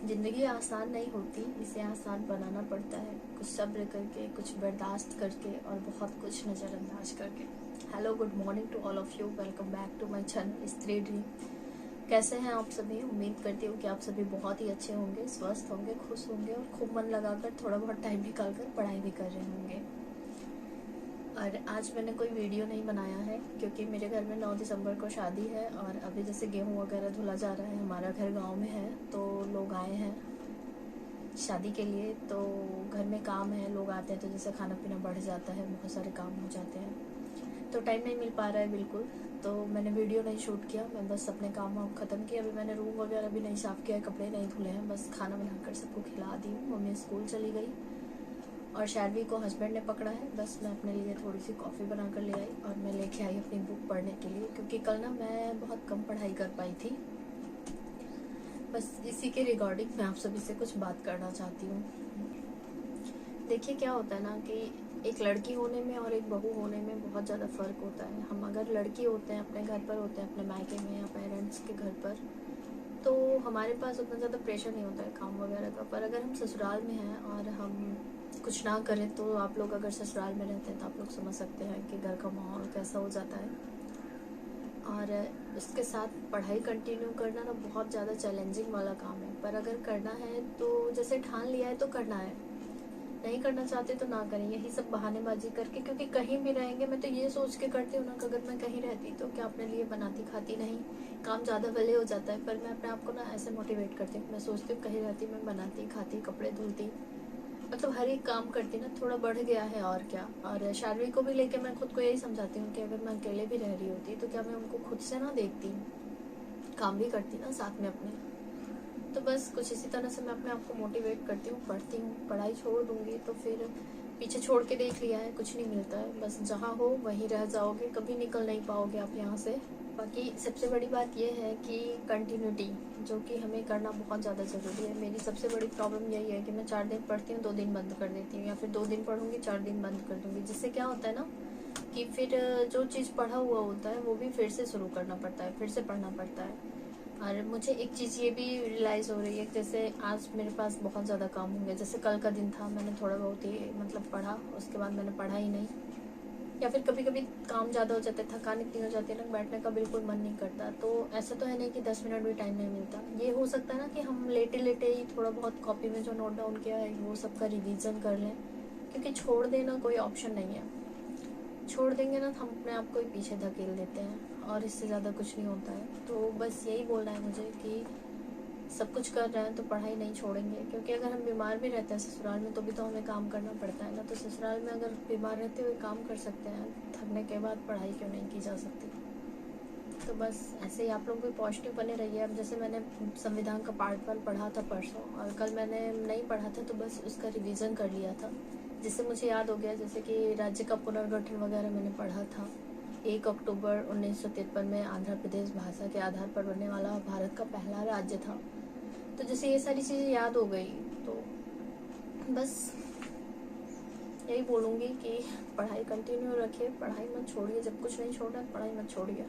ज़िंदगी आसान नहीं होती, इसे आसान बनाना पड़ता है, कुछ सब्र करके, कुछ बर्दाश्त करके और बहुत कुछ नज़रअंदाज करके। Hello, good morning to all of you. Welcome back to my channel Stree dream. कैसे हैं आप सभी? उम्मीद करती हूँ कि आप सभी बहुत ही अच्छे होंगे, स्वस्थ होंगे, खुश होंगे और खूब मन लगाकर थोड़ा बहुत टाइम निकाल कर पढ़ाई भी कर रहे होंगे। और आज मैंने कोई वीडियो नहीं बनाया है क्योंकि मेरे घर में 9 दिसंबर को शादी है और अभी जैसे गेहूँ वगैरह धुला जा रहा है। हमारा घर गांव में है तो लोग आए हैं शादी के लिए, तो घर में काम है, लोग आते हैं तो जैसे खाना पीना बढ़ जाता है, बहुत सारे काम हो जाते हैं, तो टाइम नहीं मिल पा रहा है बिल्कुल। तो मैंने वीडियो नहीं शूट किया, मैं बस अपने काम वाम ख़त्म किया। अभी मैंने रूम वगैरह भी नहीं साफ़ किया है, कपड़े नहीं धुले हैं, बस खाना बनाकर सबको खिला दी हूँ। मम्मी स्कूल चली गई और शार्वी को हस्बैंड ने पकड़ा है। बस मैं अपने लिए थोड़ी सी कॉफ़ी बना कर ले आई और मैं लेके आई अपनी बुक पढ़ने के लिए, क्योंकि कल ना मैं बहुत कम पढ़ाई कर पाई थी। बस इसी के रिगार्डिंग मैं आप सभी से कुछ बात करना चाहती हूँ। देखिए, क्या होता है ना कि एक लड़की होने में और एक बहू होने में बहुत ज़्यादा फ़र्क होता है। हम अगर लड़की होते हैं, अपने घर पर होते हैं, अपने मायके में या पेरेंट्स के घर पर, तो हमारे पास उतना ज़्यादा प्रेशर नहीं होता है काम वगैरह का। पर अगर हम ससुराल में हैं और हम कुछ ना करें, तो आप लोग अगर ससुराल में रहते हैं तो आप लोग समझ सकते हैं कि घर का माहौल कैसा हो जाता है। और इसके साथ पढ़ाई कंटिन्यू करना ना बहुत ज़्यादा चैलेंजिंग वाला काम है। पर अगर करना है तो जैसे ठान लिया है तो करना है, नहीं करना चाहते तो ना करें। यही सब बहानेबाजी करके, क्योंकि कहीं भी रहेंगे, मैं तो ये सोच के करती हूँ ना कि अगर मैं कहीं रहती तो क्या अपने लिए बनाती खाती नहीं, काम ज़्यादा भले हो जाता है, पर मैं अपने आप को ना ऐसे मोटिवेट करती हूँ। मैं सोचती हूँ कहीं रहती मैं बनाती खाती, कपड़े धुलती, मतलब हर एक काम करती ना, थोड़ा बढ़ गया है और क्या। और शार्वी को भी लेके मैं खुद को यही समझाती हूँ कि अगर मैं अकेले भी रह रही होती तो क्या मैं उनको खुद से ना देखती, काम भी करती ना साथ में अपने। तो बस कुछ इसी तरह से मैं अपने आप को मोटिवेट करती हूँ, पढ़ती हूँ। पढ़ाई छोड़ दूंगी तो फिर पीछे छोड़ के देख लिया है, कुछ नहीं मिलता है। बस जहाँ हो वहीं रह जाओगे, कभी निकल नहीं पाओगे आप यहाँ से। बाकी सबसे बड़ी बात यह है कि कंटिन्यूटी, जो कि हमें करना बहुत ज़्यादा ज़रूरी है। मेरी सबसे बड़ी प्रॉब्लम यही है कि मैं 4 दिन पढ़ती हूँ, 2 दिन बंद कर देती हूँ, या फिर 2 दिन पढ़ूंगी, 4 दिन बंद कर दूंगी। जिससे क्या होता है ना कि फिर जो चीज़ पढ़ा हुआ होता है वो भी फिर से शुरू करना पड़ता है, फिर से पढ़ना पड़ता है। और मुझे एक चीज़ ये भी रियलाइज़ हो रही है, जैसे आज मेरे पास बहुत ज़्यादा काम होंगे। जैसे कल का दिन था, मैंने थोड़ा बहुत ही मतलब पढ़ा, उसके बाद मैंने पढ़ा ही नहीं। या फिर कभी कभी काम ज़्यादा हो जाता है, थकान इतनी हो जाती है ना, बैठने का बिल्कुल मन नहीं करता। तो ऐसा तो है नहीं कि 10 मिनट भी टाइम नहीं मिलता। ये हो सकता है ना कि हम लेटे लेटे ही थोड़ा बहुत कॉपी में जो नोट डाउन किया है वो सबका रिवीजन कर लें, क्योंकि छोड़ देना कोई ऑप्शन नहीं है। छोड़ देंगे ना तो हम अपने आप को ही पीछे धकेल देते हैं और इससे ज़्यादा कुछ नहीं होता है। तो बस यही बोलना है मुझे कि सब कुछ कर रहे हैं तो पढ़ाई नहीं छोड़ेंगे, क्योंकि अगर हम बीमार भी रहते हैं ससुराल में तो भी तो हमें काम करना पड़ता है ना। तो ससुराल में अगर बीमार रहते हुए काम कर सकते हैं, थकने के बाद पढ़ाई क्यों नहीं की जा सकती। तो बस ऐसे ही आप लोग भी पॉजिटिव बने रहिए। अब जैसे मैंने संविधान का पार्ट 1 पढ़ा था परसों, और कल मैंने नहीं पढ़ा था तो बस उसका रिवीजन कर लिया था, जिससे मुझे याद हो गया। जैसे कि राज्य का पुनर्गठन वगैरह मैंने पढ़ा था। 1 अक्टूबर 1953 में आंध्र प्रदेश भाषा के आधार पर बनने वाला भारत का पहला राज्य था। तो जैसे ये सारी चीज़ें याद हो गई, तो बस यही बोलूँगी कि पढ़ाई कंटिन्यू रखिए, पढ़ाई मत छोड़िए। जब कुछ नहीं छोड़ना, पढ़ाई मत छोड़िए।